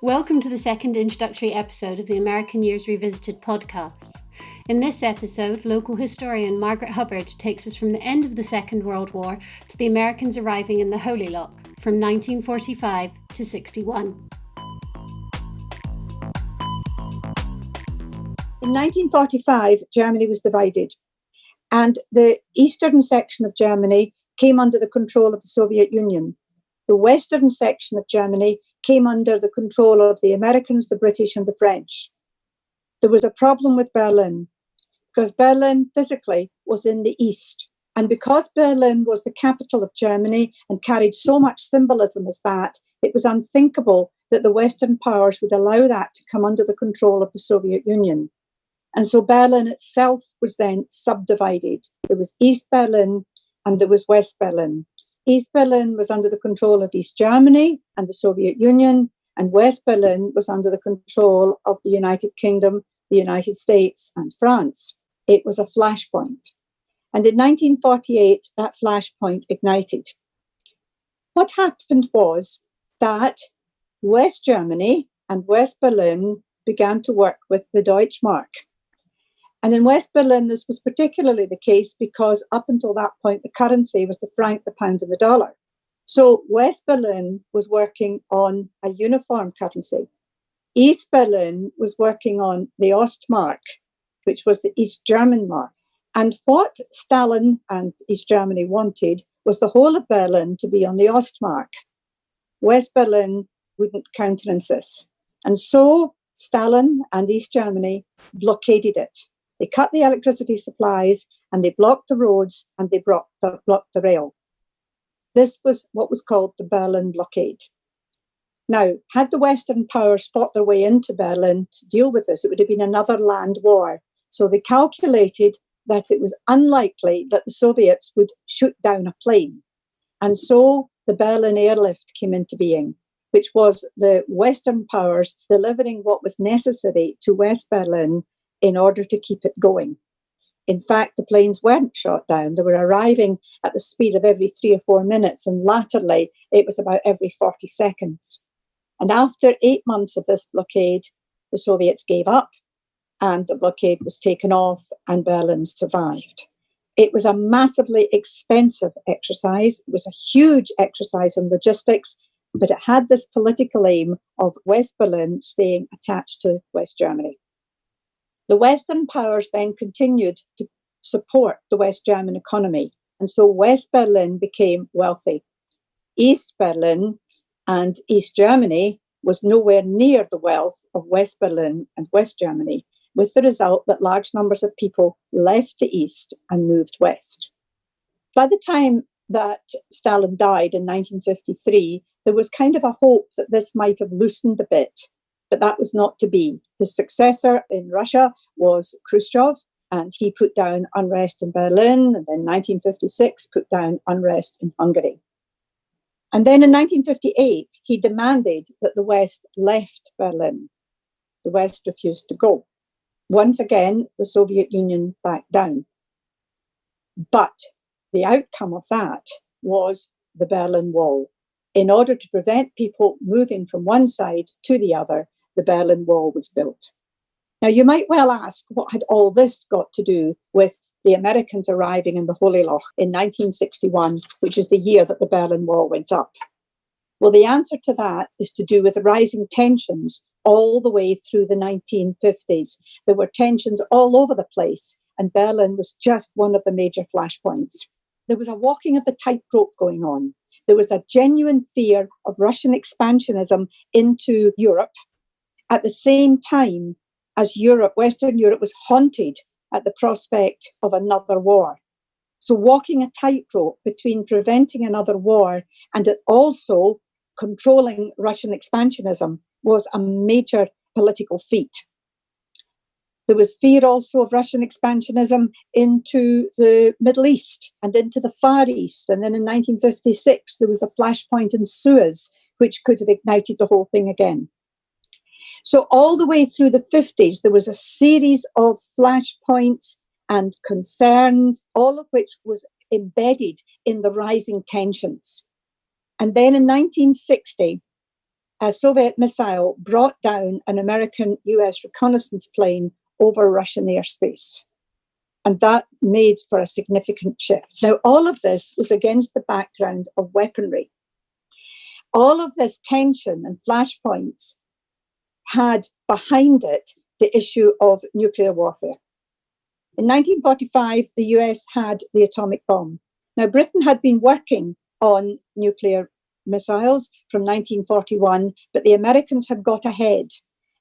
Welcome to the second introductory episode of the American Years Revisited podcast. In this episode, local historian Margaret Hubbard takes us from the end of the Second World War to the Americans arriving in the Holy Loch from 1945 to 61. In 1945, Germany was divided, and the eastern section of Germany came under the control of the Soviet Union. The western section of Germany came under the control of the Americans, the British, and the French. There was a problem with Berlin, because Berlin physically was in the east. And because Berlin was the capital of Germany and carried so much symbolism as that, it was unthinkable that the Western powers would allow that to come under the control of the Soviet Union. And so Berlin itself was then subdivided. There was East Berlin and there was West Berlin. East Berlin was under the control of East Germany and the Soviet Union, and West Berlin was under the control of the United Kingdom, the United States, and France. It was a flashpoint. And in 1948, that flashpoint ignited. What happened was that West Germany and West Berlin began to work with the Deutschmark. And in West Berlin, this was particularly the case because up until that point, the currency was the franc, the pound, and the dollar. So West Berlin was working on a uniform currency. East Berlin was working on the Ostmark, which was the East German mark. And what Stalin and East Germany wanted was the whole of Berlin to be on the Ostmark. West Berlin wouldn't countenance this. And so Stalin and East Germany blockaded it. They cut the electricity supplies and they blocked the roads and they blocked the rail. This was what was called the Berlin Blockade. Now, had the Western powers fought their way into Berlin to deal with this, it would have been another land war. So they calculated that it was unlikely that the Soviets would shoot down a plane. And so the Berlin Airlift came into being, which was the Western powers delivering what was necessary to West Berlin in order to keep it going. In fact, the planes weren't shot down. They were arriving at the speed of every 3 or 4 minutes, and latterly it was about every 40 seconds. And after 8 months of this blockade, the Soviets gave up and the blockade was taken off and Berlin survived. It was a massively expensive exercise. It was a huge exercise in logistics, but it had this political aim of West Berlin staying attached to West Germany. The Western powers then continued to support the West German economy, and so West Berlin became wealthy. East Berlin and East Germany was nowhere near the wealth of West Berlin and West Germany, with the result that large numbers of people left the East and moved west. By the time that Stalin died in 1953, there was kind of a hope that this might have loosened a bit. But that was not to be. His successor in Russia was Khrushchev, and he put down unrest in Berlin, and then 1956 put down unrest in Hungary. And then in 1958, he demanded that the West left Berlin. The West refused to go. Once again, the Soviet Union backed down. But the outcome of that was the Berlin Wall. In order to prevent people moving from one side to the other, the Berlin Wall was built. Now, you might well ask, what had all this got to do with the Americans arriving in the Holy Loch in 1961, which is the year that the Berlin Wall went up? Well, the answer to that is to do with the rising tensions all the way through the 1950s. There were tensions all over the place, and Berlin was just one of the major flashpoints. There was a walking of the tightrope going on. There was a genuine fear of Russian expansionism into Europe at the same time as Western Europe was haunted at the prospect of another war. So walking a tightrope between preventing another war and also controlling Russian expansionism was a major political feat. There was fear also of Russian expansionism into the Middle East and into the Far East. And then in 1956, there was a flashpoint in Suez, which could have ignited the whole thing again. So all the way through the 50s, there was a series of flashpoints and concerns, all of which was embedded in the rising tensions. And then in 1960, a Soviet missile brought down an American-US reconnaissance plane over Russian airspace. And that made for a significant shift. Now, all of this was against the background of weaponry. All of this tension and flashpoints had behind it the issue of nuclear warfare. In 1945, the US had the atomic bomb. Now, Britain had been working on nuclear missiles from 1941, but the Americans had got ahead.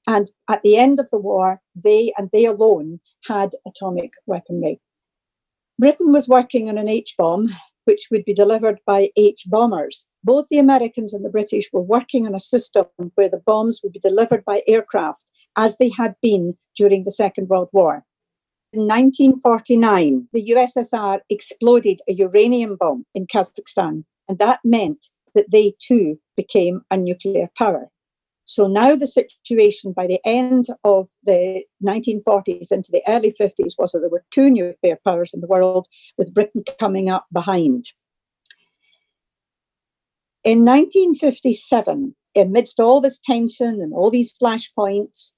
And at the end of the war, they alone had atomic weaponry. Britain was working on an H-bomb, which would be delivered by H-bombers. Both the Americans and the British were working on a system where the bombs would be delivered by aircraft, as they had been during the Second World War. In 1949, the USSR exploded a uranium bomb in Kazakhstan, and that meant that they too became a nuclear power. So now the situation by the end of the 1940s into the early 50s was that there were two nuclear powers in the world, with Britain coming up behind. In 1957, amidst all this tension and all these flashpoints,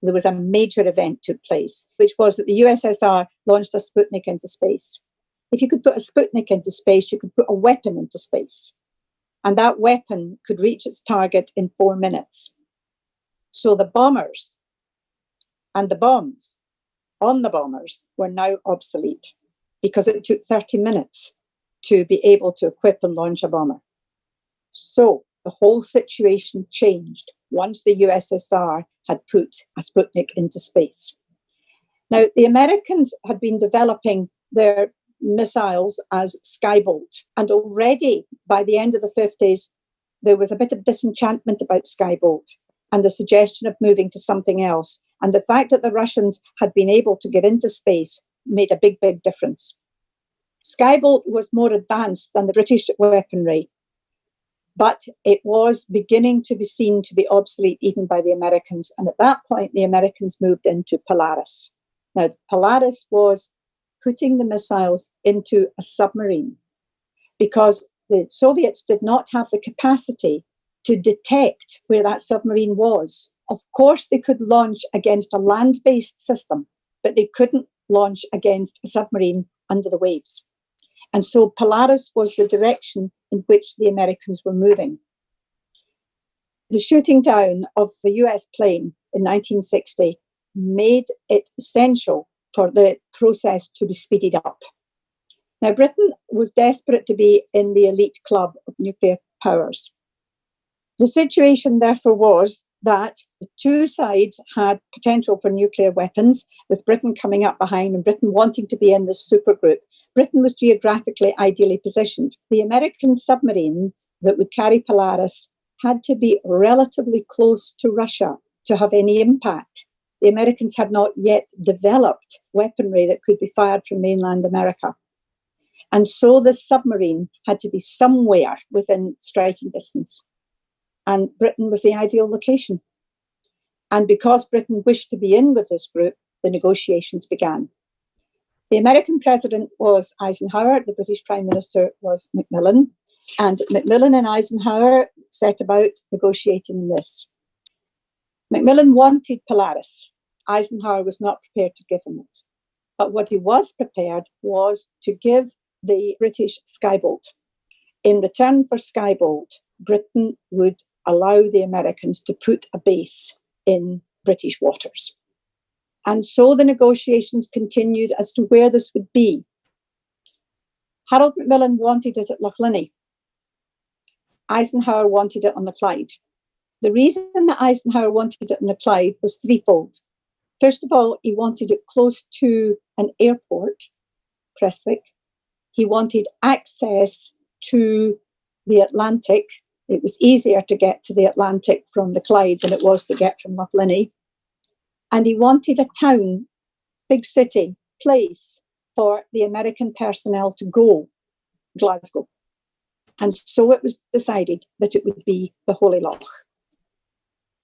there was a major event took place, which was that the USSR launched a Sputnik into space. If you could put a Sputnik into space, you could put a weapon into space. And that weapon could reach its target in 4 minutes. So the bombers and the bombs on the bombers were now obsolete because it took 30 minutes to be able to equip and launch a bomber. So the whole situation changed once the USSR had put a Sputnik into space. Now, the Americans had been developing their missiles as Skybolt. And already by the end of the 50s, there was a bit of disenchantment about Skybolt and the suggestion of moving to something else. And the fact that the Russians had been able to get into space made a big, big difference. Skybolt was more advanced than the British weaponry, but it was beginning to be seen to be obsolete even by the Americans. And at that point, the Americans moved into Polaris. Now, Polaris was putting the missiles into a submarine because the Soviets did not have the capacity to detect where that submarine was. Of course, they could launch against a land-based system, but they couldn't launch against a submarine under the waves. And so Polaris was the direction in which the Americans were moving. The shooting down of the US plane in 1960 made it essential for the process to be speeded up. Now, Britain was desperate to be in the elite club of nuclear powers. The situation, therefore, was that the two sides had potential for nuclear weapons, with Britain coming up behind and Britain wanting to be in this supergroup. Britain was geographically ideally positioned. The American submarines that would carry Polaris had to be relatively close to Russia to have any impact. The Americans had not yet developed weaponry that could be fired from mainland America. And so the submarine had to be somewhere within striking distance. And Britain was the ideal location. And because Britain wished to be in with this group, the negotiations began. The American president was Eisenhower, the British Prime Minister was Macmillan, and Macmillan and Eisenhower set about negotiating this. Macmillan wanted Polaris. Eisenhower was not prepared to give him it. But what he was prepared was to give the British Skybolt. In return for Skybolt, Britain would allow the Americans to put a base in British waters. And so the negotiations continued as to where this would be. Harold Macmillan wanted it at Loch Linnhe. Eisenhower wanted it on the Clyde. The reason that Eisenhower wanted it on the Clyde was threefold. First of all, he wanted it close to an airport, Prestwick. He wanted access to the Atlantic. It was easier to get to the Atlantic from the Clyde than it was to get from Loch Linnhe. And he wanted a town, big city, place for the American personnel to go, Glasgow. And so it was decided that it would be the Holy Loch.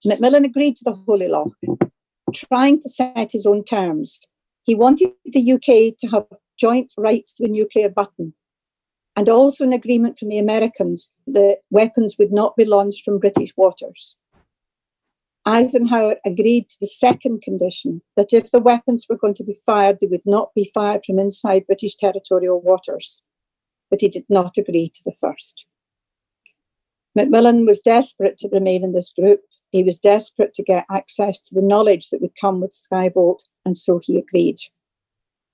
Macmillan agreed to the Holy Loch, trying to set his own terms. He wanted the UK to have joint right to the nuclear button. and also an agreement from the Americans that weapons would not be launched from British waters. Eisenhower agreed to the second condition, that if the weapons were going to be fired, they would not be fired from inside British territorial waters. But he did not agree to the first. Macmillan was desperate to remain in this group. He was desperate to get access to the knowledge that would come with Skybolt, and so he agreed.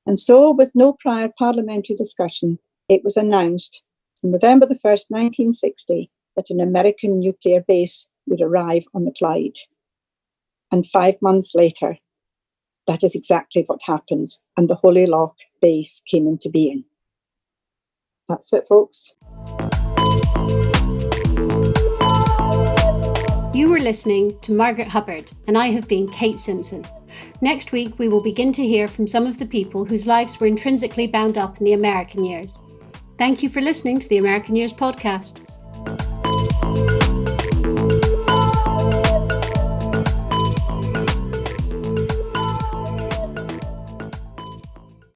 And so, with no prior parliamentary discussion, it was announced on November the 1st, 1960, that an American nuclear base would arrive on the Clyde. And 5 months later, that is exactly what happened, and the Holy Loch base came into being. That's it, folks. You were listening to Margaret Hubbard, and I have been Kate Simpson. Next week, we will begin to hear from some of the people whose lives were intrinsically bound up in the American years. Thank you for listening to the American Years podcast.